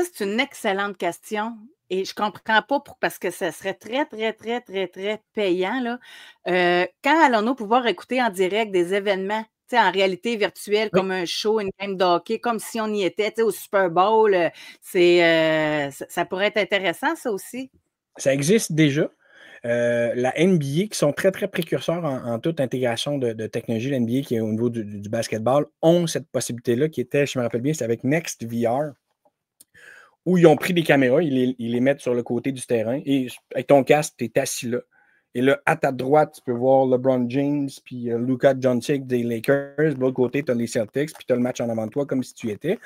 Ça, c'est une excellente question et je comprends pas parce que ça serait très, très, très, très, très payant, là. Quand allons-nous pouvoir écouter en direct des événements, tu sais, en réalité virtuelle, Oui, comme un show, une game de hockey, comme si on y était, tu sais, au Super Bowl, ça pourrait être intéressant, ça aussi. ça existe déjà. La NBA, qui sont très, très précurseurs en toute intégration de technologie, la NBA qui est au niveau du basketball, ont cette possibilité-là qui était, je me rappelle bien, c'est avec Next VR, où ils ont pris des caméras, ils les mettent sur le côté du terrain et avec ton casque, tu es assis là. Et là, à ta droite, tu peux voir LeBron James puis Luka Doncic des Lakers. De l'autre côté, tu as les Celtics, puis tu as le match en avant de toi comme si tu y étais.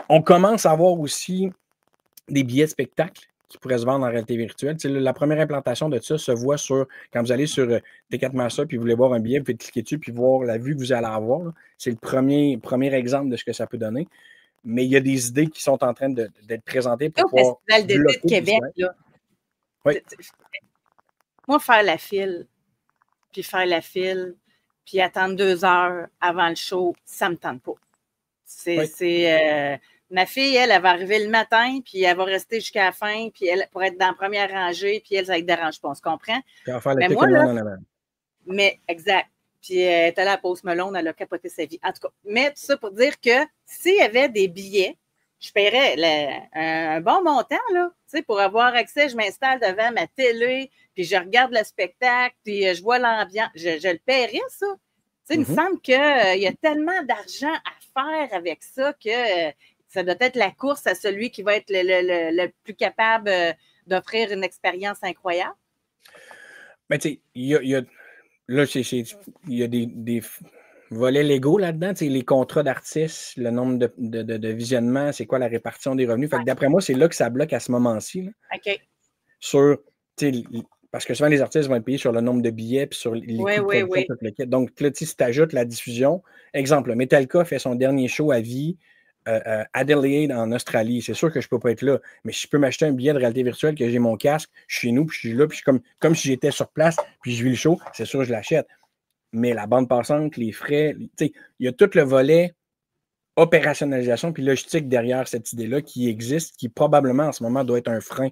On commence à voir aussi des billets de spectacle qui pourraient se vendre en réalité virtuelle. Tu sais, la première implantation de ça se voit quand vous allez sur T4 Master puis vous voulez voir un billet, vous pouvez cliquer dessus puis voir la vue que vous allez avoir. C'est le premier exemple de ce que ça peut donner. Mais il y a des idées qui sont en train d'être présentées Tu sais, pour au pouvoir Festival d'été de bloquer le Québec, visuel. là, Oui. moi, faire la file, puis attendre 2 heures avant le show, ça me tente pas. Oui. Ma fille, elle va arriver le matin, puis elle va rester jusqu'à la fin, puis elle pour être dans la première rangée, puis elle, ça ne dérange pas, on se comprend. Puis on va faire le Mais take moi, and là, run en avant. mais exact. Puis elle est allée à la pause melon, elle a capoté sa vie. En tout cas, mais tout ça pour dire que s'il y avait des billets, je paierais un bon montant, là, tu sais, pour avoir accès, je m'installe devant ma télé, puis je regarde le spectacle, puis je vois l'ambiance. Je le paierais, ça. Tu sais, il me semble qu'il y a tellement d'argent à faire avec ça que ça doit être la course à celui qui va être le plus capable d'offrir une expérience incroyable. Mais tu sais, là, il y a des volets légaux là-dedans, tu sais, les contrats d'artistes, le nombre de visionnements, c'est quoi la répartition des revenus. Fait que d'après moi, c'est là que ça bloque à ce moment-ci. Là, OK. sur, tu sais, parce que souvent les artistes vont être payés sur le nombre de billets puis sur les Oui, coûts de oui, production, oui. tout le kit. Donc là, si tu ajoutes la diffusion, exemple, Metallica fait son dernier show à vie à Adelaide en Australie. C'est sûr que je ne peux pas être là, mais je peux m'acheter un billet de réalité virtuelle, que j'ai mon casque, je suis chez nous, puis je suis là, puis je suis comme si j'étais sur place, puis je vis le show, c'est sûr que je l'achète. Mais la bande passante, les frais, tu sais, il y a tout le volet opérationnalisation puis logistique derrière cette idée-là qui existe, qui probablement en ce moment doit être un frein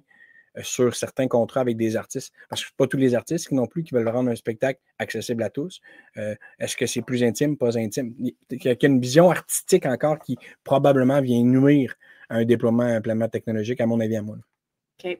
sur certains contrats avec des artistes. Parce que ce pas tous les artistes non plus qui veulent rendre un spectacle accessible à tous. Est-ce que c'est plus intime, pas intime? Il y a une vision artistique encore qui probablement vient nuire à un déploiement pleinement technologique, à mon avis, à moi. OK.